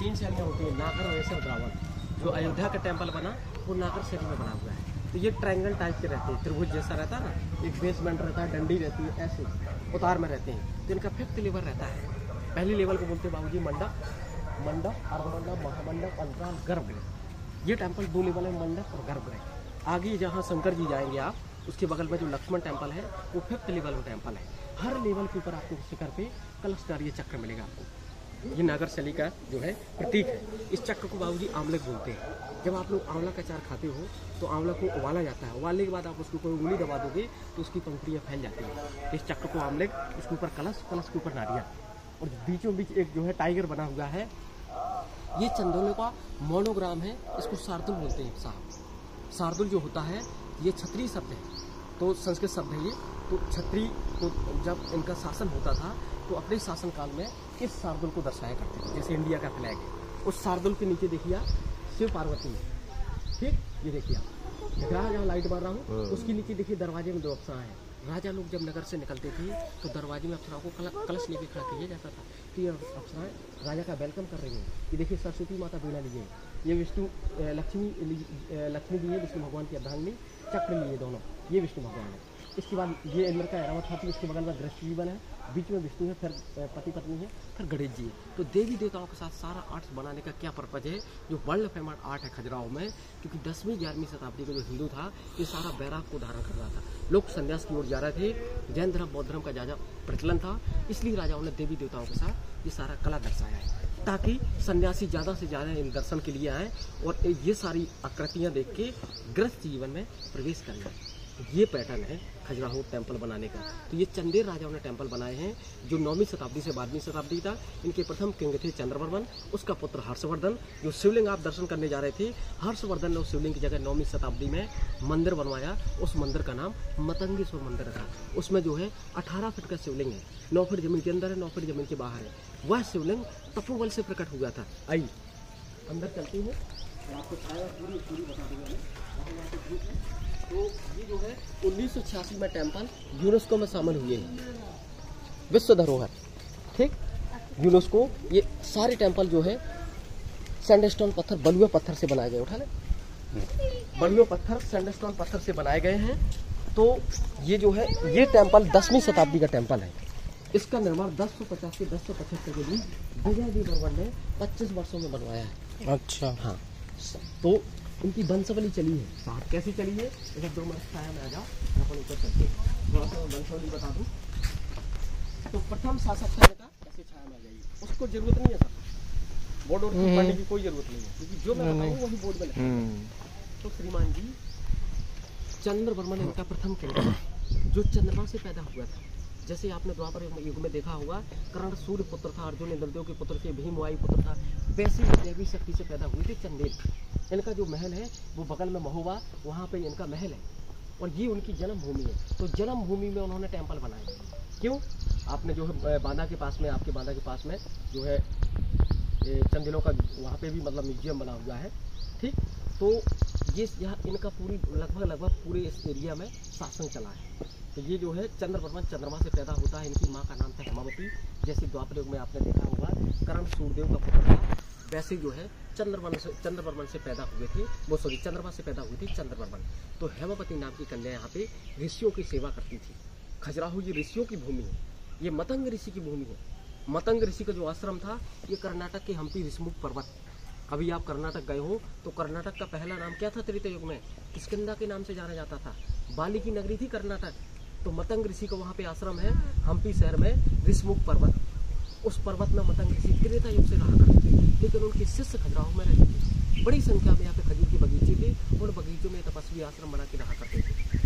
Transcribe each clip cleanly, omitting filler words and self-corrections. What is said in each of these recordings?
3 शैलियाँ होती हैं, नागर, वैश्य और ब्राह्मण। जो अयोध्या का टेम्पल बना वो नागर शैली में बना हुआ है। तो ये ट्रायंगल टाइप के रहते हैं, त्रिभुज जैसा रहता है ना, एक बेसमेंट रहता है, डंडी रहती है, ऐसे उतार में रहते हैं। तो इनका 5th लेवल रहता है। पहली लेवल को बोलते हैं बाबूजी मंडप, अर्धमंडप, महामंडप, अंतराल, गर्भगृह। ये टेम्पल 2 लेवल है, मंडप और गर्भगृह। आगे जहाँ शंकर जी जाएंगे आप, उसके बगल में जो लक्ष्मण टेम्पल है वो 5th लेवल में टेम्पल है। हर लेवल के ऊपर आपको शिखर पे कलशधारी चक्र मिलेगा आपको। ये नागर शैली का जो है प्रतीक है। इस चक्र को बाबूजी आमलक बोलते हैं। जब आप लोग आंवला का अचार खाते हो तो आंवला को उबाला जाता है, उबालने के बाद आप उसके ऊपर उंगली दबा दोगे तो उसकी पंखुड़ियाँ फैल जाती हैं। इस चक्र को आमलक, उसके ऊपर कलश, कलश के ऊपर नारियल, और बीचों बीच एक जो है टाइगर बना हुआ है। ये चंदोलों का मोनोग्राम है, इसको शार्दुल बोलते हैं साहब। शार्दुल जो होता है ये क्षत्रिय शब्द है, तो संस्कृत शब्द है ये। तो क्षत्रिय को जब इनका शासन होता था तो अपने शासन काल में इस शार्दुल को दर्शाया करते थे, जैसे इंडिया का फ्लैग है। उस शार्दुल के नीचे देखिए आप शिव पार्वती, ठीक, ये देखिए आप दिख रहा है जहाँ लाइट मार रहा हूँ, उसके नीचे देखिए दरवाजे में 2 अप्सराएं हैं। राजा लोग जब नगर से निकलते थे तो दरवाजे में अप्सराओं को कलश लेके खड़ा किया जाता था। तो ये अप्सराएं राजा का वेलकम कर रही हैं। ये देखिए सरस्वती माता वीणा लिए, ये विष्णु लक्ष्मी जी है, विष्णु भगवान की अर्धांगिनी, चक्र लिए दोनों, ये विष्णु भगवान है। इसके बाद ये अंदर का एरावत हाथी, इसके बगल में दृष्टि जीवन है, बीच में विष्णु है, फिर पति पत्नी है, फिर गणेश जी है। तो देवी देवताओं के साथ सारा आर्ट्स बनाने का क्या पर्पज है, जो वर्ल्ड फेमस आर्ट है खजुराहो में। क्योंकि 10वीं-11वीं शताब्दी का जो हिंदू था ये सारा बैराग को धारण कर रहा था, लोग संन्यास की ओर जा रहे थे, जैन धर्म बौद्ध धर्म का ज़्यादा प्रचलन था, इसलिए राजाओं ने देवी देवताओं के साथ ये सारा कला दर्शाया है, ताकि सन्यासी ज़्यादा से ज़्यादा इन दर्शन के लिए आएँ और ये सारी आकृतियाँ देख के गृहस्थ जीवन में प्रवेश कर जाए। ये पैटर्न है खजुराहो टेम्पल बनाने का। तो ये चंदेल राजाओं ने टेम्पल बनाए हैं, जो 9वीं शताब्दी से 12वीं शताब्दी था। इनके प्रथम किंग थे चंद्रवर्मन, उसका पुत्र हर्षवर्धन। जो शिवलिंग आप दर्शन करने जा रहे थे, हर्षवर्धन ने उस शिवलिंग की जगह 9वीं शताब्दी में मंदिर बनवाया। उस मंदिर का नाम मतंगेश्वर मंदिर था। उसमें जो है 18 फीट का शिवलिंग है, 9 फीट जमीन के अंदर है, 9 फीट जमीन के बाहर है। वह शिवलिंग तपोबल से प्रकट हुआ था। आई अंदर चलती है, आपको छाया पूरी बता दूंगा। तो ये जो है 1986 में टेम्पल यूनेस्को में शामिल हुए हैं, विश्व धरोहर, ठीक। यूनेस्को, ये सारे टेम्पल जो है सैंडस्टोन पत्थर, बलुआ पत्थर से बनाए गए, उठा ले, बलुआ पत्थर, सैंडस्टोन पत्थर से बनाए गए हैं। तो ये जो है ये टेम्पल 10वीं शताब्दी का टेम्पल है। इसका निर्माण 1050 से 1075 के बीच विजय बर्मन ने 25 वर्षों में बनवाया है। अच्छा, हाँ। तो इनकी वंशावली चली है, साथ कैसी चली है, इधर 2 मिनट छाया में आ जाओ, अपन ऊपर चलते थोड़ा सा वंशावली बता दूँ। तो प्रथम शासक था इनका, ऐसे छाया में आ जाइए, उसको जरूरत नहीं है सर, बोर्ड और पढ़ने की कोई जरूरत नहीं है, क्योंकि जो मैं बताऊँ वही बोर्ड में लिखा। तो श्रीमान जी चंद्रवर्मन इनका प्रथम किंग, जो चंद्रमा से पैदा हुआ था। जैसे आपने द्वापर युग में देखा होगा, कर्ण सूर्य पुत्र था, अर्जुन इंद्रदेव के पुत्र थे, भीम वायु पुत्र था, वैसे ही दैवी शक्ति से पैदा हुए थे चंदेल। इनका जो महल है वो बगल में महोबा, वहाँ पे इनका महल है, और ये उनकी जन्मभूमि है। तो जन्मभूमि में उन्होंने टेम्पल बनाए। क्यों? आपने जो है बांदा के पास में, आपके बांदा के पास में जो है चंदेलों का वहाँ पे भी मतलब म्यूजियम बना हुआ है, ठीक। तो ये यहाँ इनका पूरी लगभग पूरे इस एरिया में शासन चला है। तो ये जो है चंद्रवर्मन चंद्रमा से पैदा होता है। इनकी माँ का नाम था हेमावती। जैसे द्वापर युग में आपने देखा होगा कर्ण सूर्यदेव का पुत्र था, वैसे जो है चंद्रवर्मन से पैदा हुए थे, वो सॉरी चंद्रमा से पैदा हुई थी चंद्रवर्मन। तो हेमावती नाम की कन्या यहाँ पे ऋषियों की सेवा करती थी। खजुराहो ये ऋषियों की भूमि है, ये मतंग ऋषि की भूमि है। मतंग ऋषि का जो आश्रम था ये कर्नाटक के हम्पी ऋषिमुख पर्वत। कभी आप कर्नाटक गए हो तो कर्नाटक का पहला नाम क्या था त्रेता युग में? किष्किंधा के नाम से जाना जाता था। बाली की नगरी थी कर्नाटक। तो मतंग ऋषि का वहाँ पे आश्रम है हम्पी शहर में, ऋषिमुख पर्वत। उस पर्वत में मतंग ऋषि त्रेता युग से रहा करते थे, लेकिन उनके शिष्य खजुराहो में रहते थे। बड़ी संख्या में यहाँ पे खजूर के बगीचे थे, उन बगीचों में तपस्वी आश्रम बना के रहा करते थे।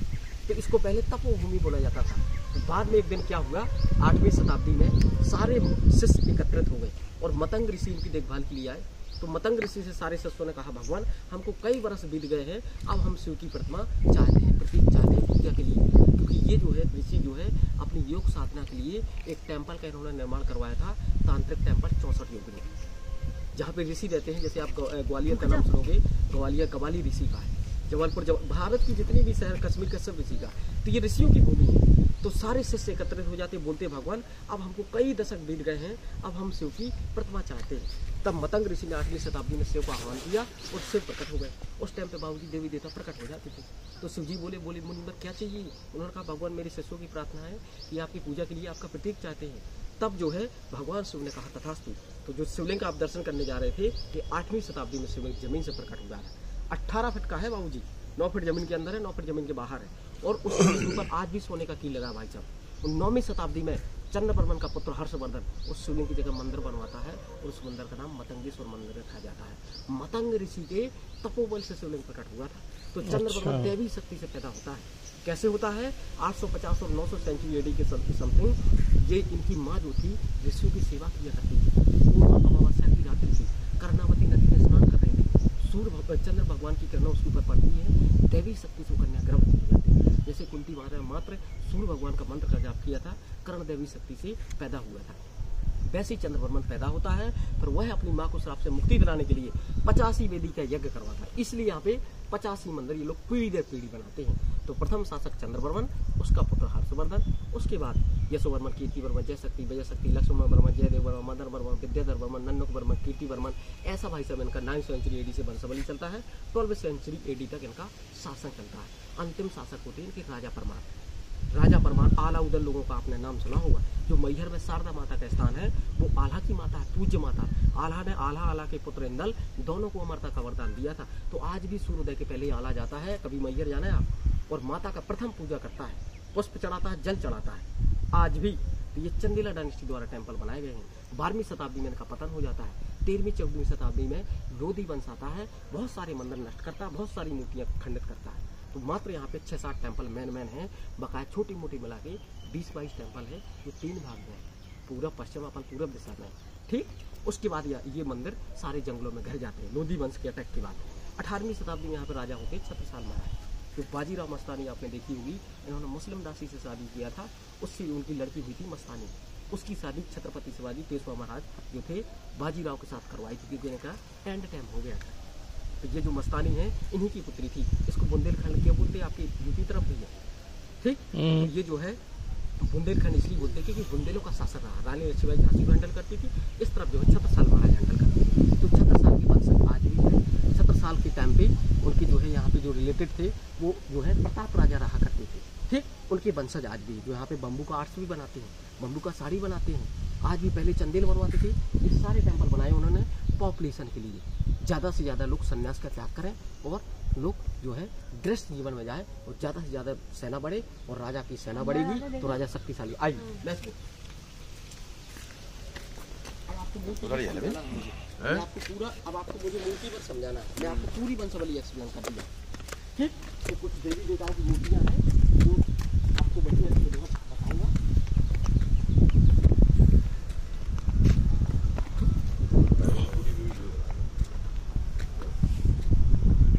तो इसको पहले तपोभूमि बोला जाता था। तो बाद में एक दिन क्या हुआ, 8वीं शताब्दी में सारे शिष्य एकत्रित हो गए और मतंग ऋषि इनकी देखभाल के लिए आए। तो मतंग ऋषि से सारे शिष्यों ने कहा, भगवान हमको कई वर्ष बीत गए हैं, अब हम शिव की प्रतिमा चाहते हैं, प्रतीक चाहते हैं पूजा के लिए। क्योंकि ये जो है ऋषि जो है अपनी योग साधना के लिए एक टेम्पल का इन्होंने निर्माण करवाया था, तांत्रिक टेम्पल 64 योगिनी, जहाँ पे ऋषि रहते हैं। जैसे आप ग्वालियर का नाम सुनोगे, ग्वालियर कबाली ऋषि का है। जबलपुर भारत की जितनी भी शहर, कश्मीर का सब ऋषि का। तो ये ऋषियों की भूमि है। तो सारे शिष्य एकत्रित हो जाते, बोलते भगवान अब हमको कई दशक बीत गए हैं, अब हम शिव की प्रतिमा चाहते हैं। तब मतंग ऋषि ने 8वीं शताब्दी में शिव को आह्वान किया और शिव प्रकट हो गए। उस टाइम पे बाबूजी देवी देवता प्रकट हो जाते थे। तो शिव जी बोले मुनिवर क्या चाहिए? उन्होंने कहा भगवान मेरे शिष्यों की प्रार्थना है कि आपकी पूजा के लिए आपका प्रतीक चाहते हैं। तब जो है भगवान शिव ने कहा तथास्तु। तो जो शिवलिंग का आप दर्शन करने जा रहे थे कि 8वीं शताब्दी में शिवलिंग जमीन से प्रकट हो जा रहा है। 18 फीट का है बाबूजी, 9 फीट जमीन के अंदर है, 9 फीट जमीन के बाहर है। और उसके ऊपर आज भी सोने का कील लगा भाई साहब। 9वीं शताब्दी में चंद्रवर्मन का पुत्र हर्षवर्धन उस शिवलिंग की जगह मंदिर बनवाता है और उस मंदिर का नाम मतंगेश्वर मंदिर रखा जाता है। मतंग ऋषि के तपोबल से शिवलिंग प्रकट हुआ था। तो चंद्रवर्मन दैवी शक्ति से पैदा होता है। कैसे होता है? 850 और 900 सेंचुरी एडी के समथिंग ये इनकी माँ जो थी ऋषियों की सेवा किया करती थी। पूर्व अमावस्या की रात्रि थी, कर्णावती नदी में स्नान कर रही थी। सूर्य चंद्र भगवान की किरणें उसके ऊपर पड़ती है, दैवी शक्ति से कन्या गर्भ हो जाती है। जैसे कुंती माता मात्र सूर्य भगवान का मंत्र का जाप किया था, कर्ण देवी शक्ति से पैदा हुआ था, वैसे ही चंद्रवर्मन पैदा होता है। फिर वह अपनी माँ को श्राप से मुक्ति दिलाने के लिए 85 वेदी का यज्ञ करवाता है। इसलिए यहाँ पे 85 मंदिर ये लोग पीढ़ी दर पीढ़ी बनाते हैं। तो प्रथम शासक चंद्रवर्मन, उसका पुत्र हर्षवर्धन, उसके बाद यशोवर्मन, कीर्तिवर्मन, जयशक्ति, विजयशक्ति, लक्ष्मण वर्मन, जयदेव वर्मन, मदन वर्मन, विद्याधर वर्मन, नन्नुक वर्मन, कीर्तिवर्मन। ऐसा भाई साहब इनका 9वीं सेंचुरी एडी से वंशावली चलता है। 12वीं सेंचुरी एडी तक इनका शासन चलता है। अंतिम शासक होते हैं इनके राजा परमार। राजा परमार आला उदल लोगों का आपने नाम सुना होगा। जो मैहर में शारदा माता का स्थान है वो आल्हा की माता है, पूज्य माता। आल्हा ने आल्हा के पुत्र इंदल दोनों को अमरता का वरदान दिया था। तो आज भी सूर्योदय के पहले आल्हा जाता है, कभी मैहर जाना है आप, और माता का प्रथम पूजा करता है, पुष्प चढ़ाता है, जल चढ़ाता है आज भी। तो ये चंदेला डायनेस्टी द्वारा टेम्पल बनाए गए हैं। 12वीं शताब्दी में इनका पतन हो जाता है। 13वीं-14वीं शताब्दी में लोधी वंश आता है, बहुत सारे मंदिर नष्ट करता है, बहुत सारी मूर्तियां खंडित करता है। तो मात्र यहाँ पे 6-7 टेम्पल मैन हैं, बकाया छोटी मोटी मिला के 20-22 टेम्पल है जो 3 भाग में है, पूरब पश्चिम अपन पूरब दिशा में। ठीक, उसके बाद ये मंदिर सारे जंगलों में घिर जाते हैं लोधी वंश के अटैक के बाद। 18वीं शताब्दी में यहाँ पे राजा होते छत्रसाल महाराज। जो बाजीराव मस्तानी आपने देखी होगी, इन्होंने मुस्लिम दासी से शादी किया था, उससे उनकी लड़की हुई थी मस्तानी। उसकी शादी छत्रपति शिवाजी पेशवा महाराज जो थे बाजीराव के साथ करवाई थी, क्योंकि इनका एंड टाइम हो गया था। तो ये जो मस्तानी है इन्हीं की पुत्री थी। इसको बुंदेलखंड क्या बोलते हैं, आपकी यूपी तरफ भी है। ठीक, तो ये जो है बुंदेलखंड इसलिए बोलते हैं क्योंकि बुंदेलों का शासन रहा। रानी लक्ष्मीबाई झांसी को हैंडल करती थी, इस तरफ जो है छत्रसाल महाराज हैंडल करते थे। तो छत्रसाल की वंशज आज भी है। छत्रसाल के टाइम पे उनके जो है यहाँ पे जो रिलेटेड थे वो जो है प्रताप राजा रहा करते थे। ठीक, उनके वंशज आज भी जो यहाँ पे बम्बू का आर्ट्स भी बनाते हैं, बम्बू का साड़ी बनाते हैं। आज भी पहले चंदेल बनवाते थे। ये सारे टेम्पल बनाए उन्होंने पॉपुलेशन के लिए, ज़्यादा से ज़्यादा लोग संन्यास का त्याग करें और लोग जो है गृहस्थ जीवन में जाए और ज़्यादा से ज़्यादा सेना बढ़े, और राजा की सेना बढ़ेगी तो राजा शक्तिशाली। आइए लेट्स गो। अब आपको पूरा अब आपको मुझे मूर्ति पर समझाना है। मैं आपको पूरी वंशावली एक्सप्लेन कर दिया। ठीक, तो कुछ देवी देवताओं की मूर्तियाँ हैं जो आपको बढ़िया